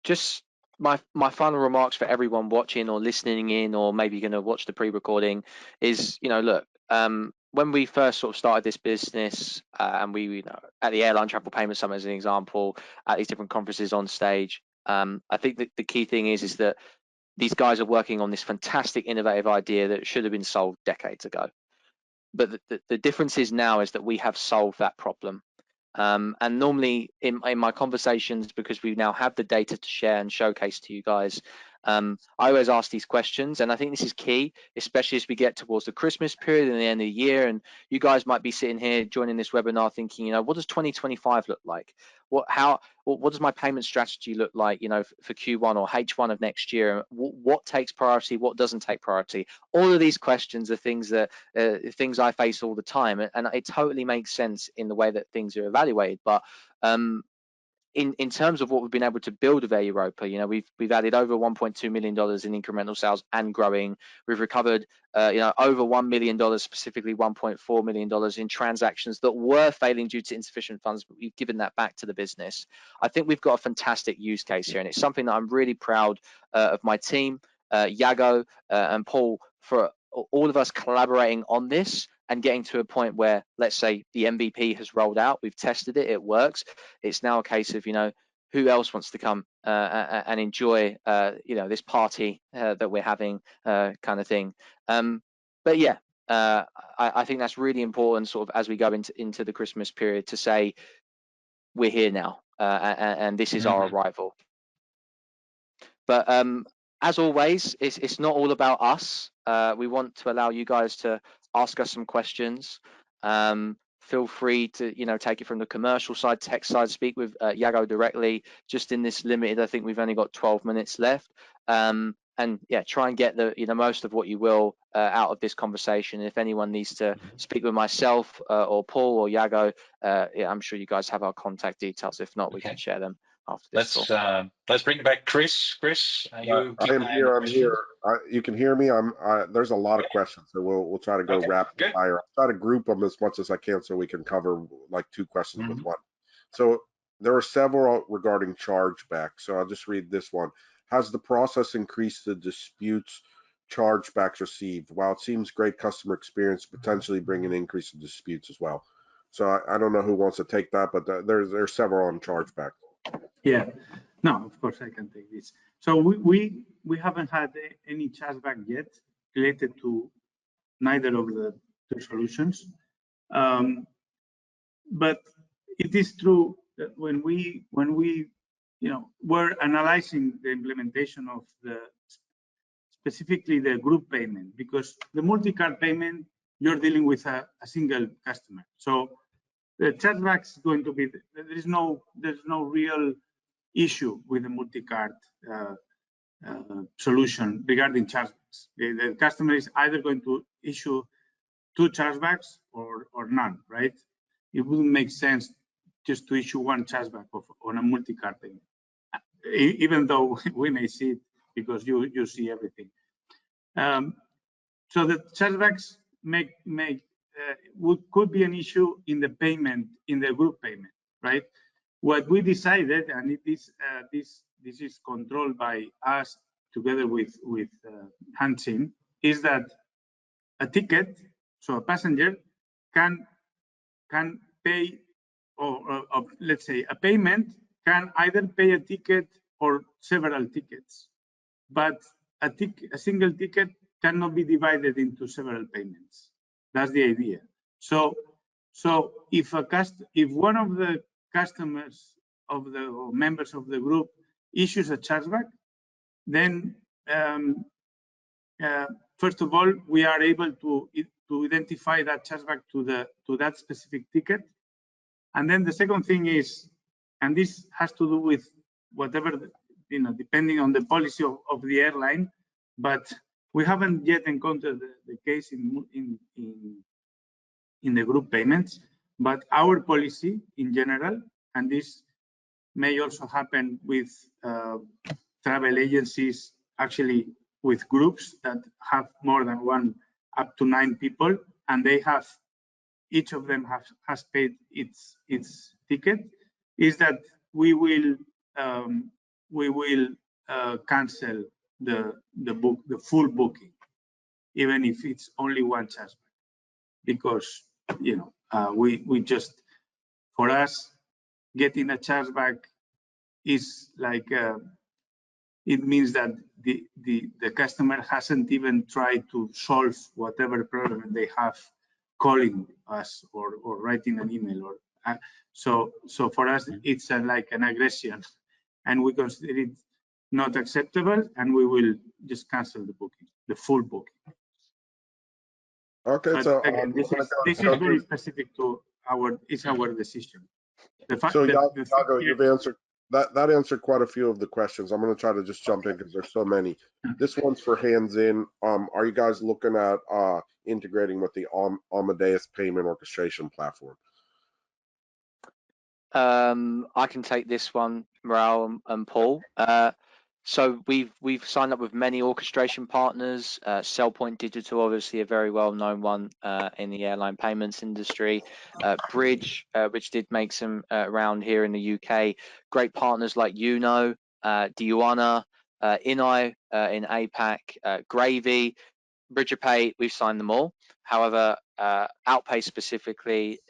just my final remarks for everyone watching or listening in, or maybe going to watch the pre-recording, is, look, when we first sort of started this business, and we, at the Airline Travel Payment Summit as an example, at these different conferences on stage, I think that the key thing is that these guys are working on this fantastic innovative idea that should have been solved decades ago. But the difference is now is that we have solved that problem. And normally in my conversations, because we now have the data to share and showcase to you guys, I always ask these questions, and I think this is key, especially as we get towards the Christmas period and the end of the year. And you guys might be sitting here joining this webinar thinking, what does 2025 look like? What does my payment strategy look like, for Q1 or H1 of next year? What takes priority? What doesn't take priority? All of these questions are things that things I face all the time, and it totally makes sense in the way that things are evaluated. But in terms of what we've been able to build of Air Europa, we've added over $1.2 million in incremental sales and growing. We've recovered over $1 million, specifically $1.4 million in transactions that were failing due to insufficient funds, but we've given that back to the business. I think we've got a fantastic use case here, and it's something that I'm really proud of my team, Yago and Paul, for all of us collaborating on this and getting to a point where, let's say, the MVP has rolled out, we've tested it, it works. It's now a case of, who else wants to come and enjoy, this party that we're having, kind of thing. But yeah, I think that's really important, sort of, as we go into the Christmas period, to say we're here now, and this is our arrival. But as always, it's not all about us. We want to allow you guys to ask us some questions. Feel free to take it from the commercial side, tech side, speak with Yago directly. Just in this limited, I think we've only got 12 minutes left. And yeah, try and get the most of what you will out of this conversation. If anyone needs to speak with myself or Paul or Yago, yeah, I'm sure you guys have our contact details. If not, we can share them after this. Let's bring back Chris. Chris, I am here. I'm here. You can hear me. There's a lot of questions, so we'll try to go rapid fire. I'll try to group them as much as I can so we can cover like 2 questions with one. So there are several regarding chargeback. So I'll just read this one. Has the process increased the disputes chargebacks received? While it seems great customer experience, potentially bring an increase in disputes as well. So I don't know who wants to take that, but there's several on chargeback. Yeah, no, of course I can take this. So we haven't had any chargeback yet related to neither of the 2 solutions. But it is true that when we were analyzing the implementation of specifically the group payment, because the multi-card payment, you're dealing with a single customer. So the chargeback is going to be, there's no real issue with the multi-card solution regarding chargebacks. The customer is either going to issue 2 chargebacks or none, right? It wouldn't make sense just to issue 1 chargeback on a multi-card payment, even though we may see it because you see everything. So the chargebacks make could be an issue in the payment, in the group payment, right? What we decided, and it is this is controlled by us together with Hansin, is that a ticket, so a passenger can pay, or let's say a payment can either pay a ticket or several tickets, but a single ticket cannot be divided into several payments. That's the idea. So if one of the customers or members of the group issues a chargeback, then first of all, we are able to identify that chargeback to that specific ticket. And then the second thing is, and this has to do with whatever, depending on the policy of the airline, but we haven't yet encountered the case in the group payments. But our policy in general, and this may also happen with travel agencies, actually with groups that have more than one, up to 9 people, and they have, each of them has paid its ticket, is that we will cancel the full booking, even if it's only one chargeback, because we just, for us, getting a chargeback is like it means that the customer hasn't even tried to solve whatever problem they have calling us or writing an email, or so for us it's like an aggression, and we consider it not acceptable, and we will just cancel the booking, the full booking. Okay, but so again, this is very specific to our decision. Yago, you've answered that answered quite a few of the questions. I'm going to try to just jump in because there's so many. This one's for hands in. Are you guys looking at integrating with the Amadeus payment orchestration platform? I can take this one, Raul and Paul. So we've signed up with many orchestration partners. Cellpoint Digital, obviously a very well-known one in the airline payments industry. Bridge, which did make some around here in the UK. Great partners like Diuana, Inai in APAC, Gravy, BridgerPay. We've signed them all. However, Outpay specifically,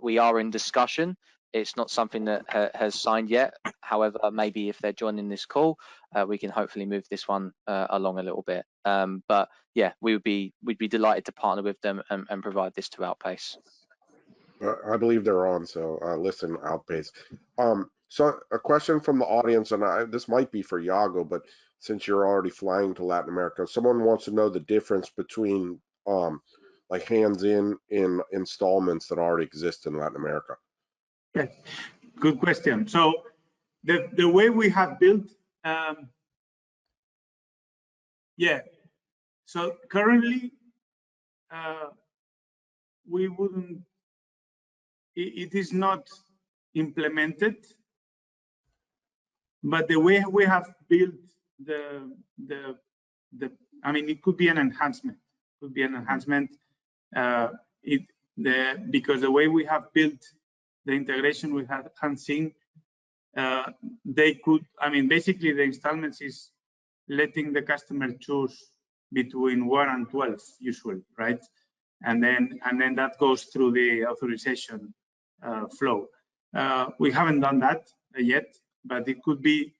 we are in discussion. It's not something that has signed yet. However, maybe if they're joining this call, we can hopefully move this one along a little bit. But yeah, we'd be delighted to partner with them and provide this to Outpace. I believe they're on, so listen, Outpace. So a question from the audience, and this might be for Yago, but since you're already flying to Latin America, someone wants to know the difference between like hands-in installments that already exist in Latin America. Yes, good question. So the way we have built, so currently we wouldn't, it is not implemented, but the way we have built I mean, it could be an enhancement. Because the way we have built the integration with Hansin, they could, I mean, basically the installments is letting the customer choose between 1 and 12 usually, right? And then that goes through the authorization flow. We haven't done that yet, but it could be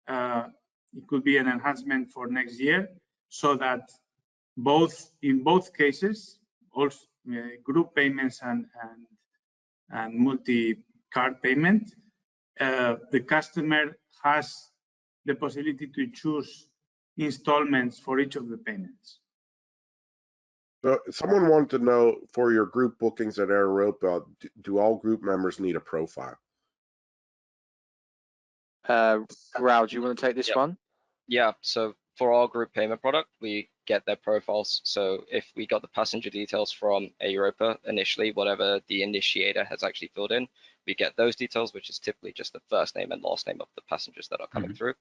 an enhancement for next year, so that in both cases, also group payments and multi-card payment, the customer has the possibility to choose installments for each of the payments. So someone wanted to know, for your group bookings at Air Europa, do all group members need a profile? Raul, do you want to take this one? Yeah, so for our group payment product, we get their profiles. So if we got the passenger details from Air Europa initially, whatever the initiator has actually filled in, we get those details, which is typically just the first name and last name of the passengers that are coming through.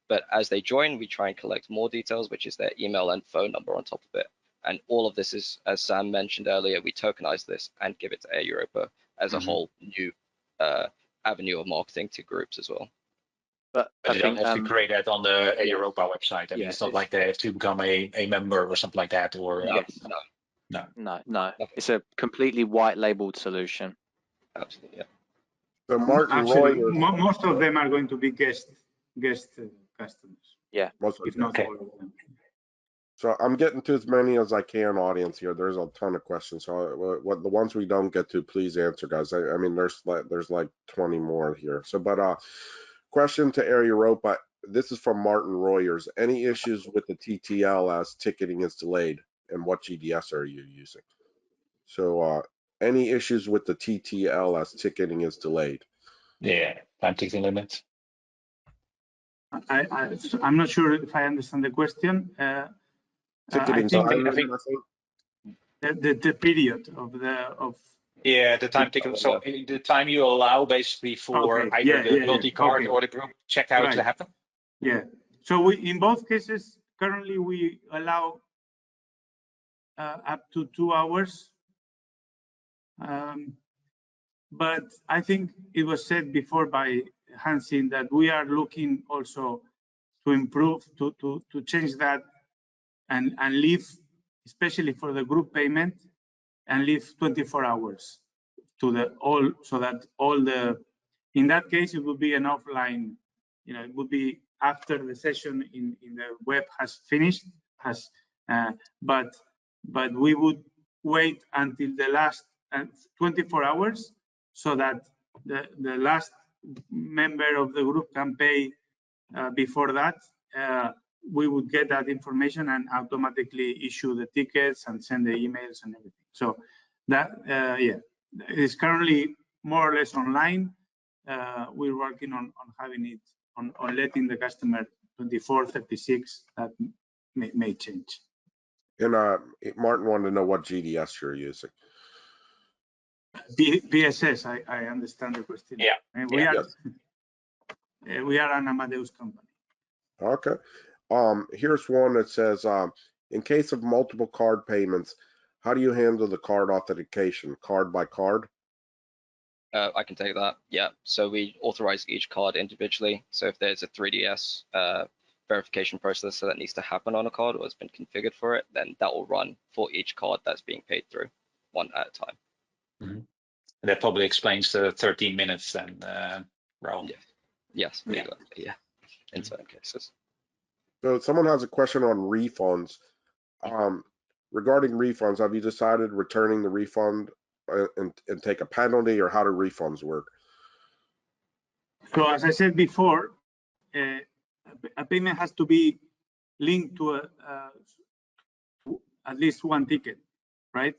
But as they join, we try and collect more details, which is their email and phone number on top of it. And all of this is, as Sam mentioned earlier, we tokenize this and give it to Air Europa as a whole new avenue of marketing to groups as well. But But you don't have to create that on the Air Europa website. I mean, it's not like they have to become a member or something like that. Or No. It's a completely white labeled solution. Absolutely, yeah. So Martin Actually, Roy, most of them are going to be guest customers. Yeah, most of If them. not all of them. So I'm getting to as many as I can, audience here. There's a ton of questions. So what the ones we don't get to, please answer, guys. I mean, there's like 20 more here. So, but question to Air Europa. This is from Martin Royers. Any issues with the TTL as ticketing is delayed, and what GDS are you using? So, any issues with the TTL as ticketing is delayed? Yeah, time ticketing limit. I'm not sure if I understand the question. Ticketing I think the period of the time ticket. So the time you allow basically for either the multi-card or the group checkout to happen. Yeah. So in both cases, currently we allow up to 2 hours. But I think it was said before by Hansin that we are looking also to improve, to change that and leave, especially for the group payment, and leave 24 hours to so that in that case, it would be an offline, it would be after the session in the web has finished, but we would wait until the last 24 hours so that the last member of the group can pay before that. We would get that information and automatically issue the tickets and send the emails and everything. So that, it is currently more or less online. We're working on having it, on letting the customer 24, 36, that may change. And Martin wanted to know what GDS you're using. PSS, I understand the question. Yeah. And we are an Amadeus company. Okay. Here's one that says, in case of multiple card payments, how do you handle the card authentication, card by card? I can take that. Yeah. So we authorize each card individually. So if there's a 3DS verification process that needs to happen on a card or has been configured for it, then that will run for each card that's being paid through, one at a time. Mm-hmm. That probably explains the 13 minutes then, Raul. Yes. Yeah. In certain cases. So someone has a question on refunds. Regarding refunds, have you decided returning the refund and take a penalty, or how do refunds work? So as I said before, a payment has to be linked to at least one ticket, right?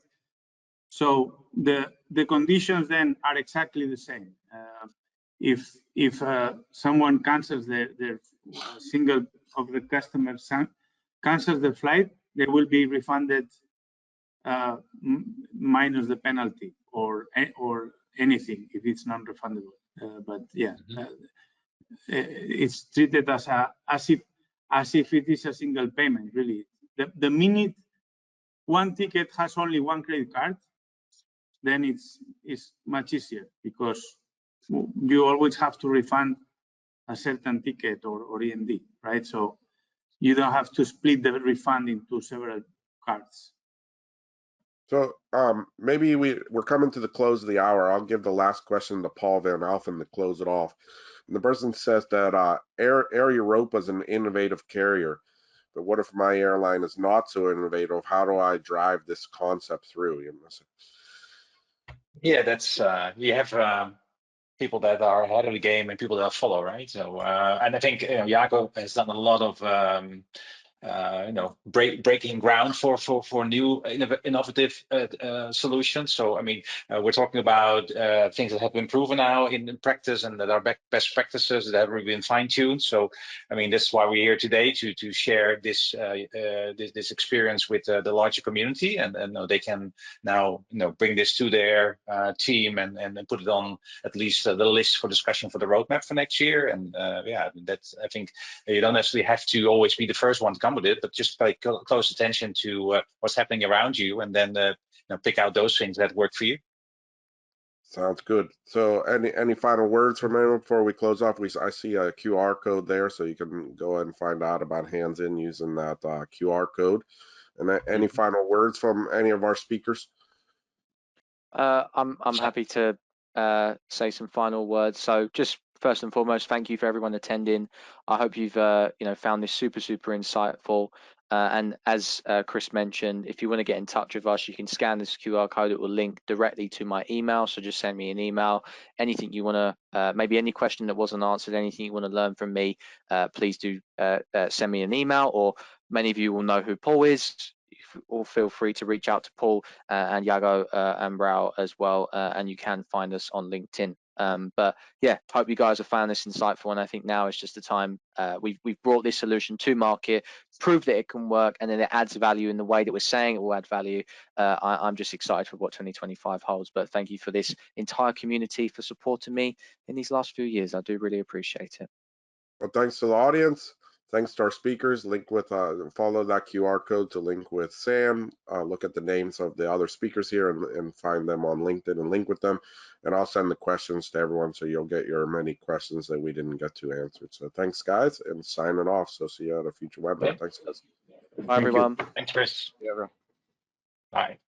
So the conditions then are exactly the same. If someone cancels their single of the customers cancels the flight, they will be refunded minus the penalty or anything if it's non-refundable. But yeah, it's treated as if it is a single payment. Really, the minute one ticket has only one credit card, then it's much easier because you always have to refund a certain ticket or EMD, right? So you don't have to split the refund into several cards. So maybe we're coming to the close of the hour. I'll give the last question to Paul Van Alfen to close it off. And the person says that Air Europa is an innovative carrier, but what if my airline is not so innovative? How do I drive this concept through? Yeah, that's you have people that are ahead of the game and people that follow, right? So and I think Yago has done a lot of breaking ground for new innovative solutions. So I mean, we're talking about things that have been proven now in practice and that are best practices that have really been fine-tuned. So I mean, that's why we're here today to share this this experience with the larger community, and they can now bring this to their team and put it on at least the list for discussion for the roadmap for next year. And yeah, that's, I think you don't necessarily have to always be the first one to come run with it, but just pay close attention to what's happening around you, and then pick out those things that work for you. Sounds good. So any final words from anyone before we close off? I see a QR code there, so you can go ahead and find out about Hands In using that QR code. And any final words from any of our speakers? I'm happy to say some final words. So just first and foremost, thank you for everyone attending. I hope you've found this super insightful. And as Chris mentioned, if you want to get in touch with us, you can scan this QR code. It will link directly to my email. So just send me an email. Anything you want to, maybe any question that wasn't answered, anything you want to learn from me, please do send me an email. Or many of you will know who Paul is. Or feel free to reach out to Paul and Yago and Raul as well, and you can find us on LinkedIn. But yeah, hope you guys have found this insightful, and I think now is just the time. We've brought this solution to market, proved that it can work, and then it adds value in the way that we're saying it will add value. I'm just excited for what 2025 holds. But thank you for this entire community for supporting me in these last few years. I do really appreciate it. Well, thanks to the audience. Thanks to our speakers. Link with follow that QR code to link with Sam. Look at the names of the other speakers here and find them on LinkedIn and link with them. And I'll send the questions to everyone so you'll get your many questions that we didn't get to answered. So thanks, guys, and signing off. So see you at a future webinar. Yeah. Thanks, guys. Bye, everyone. Thanks, Chris. Yeah, Bye.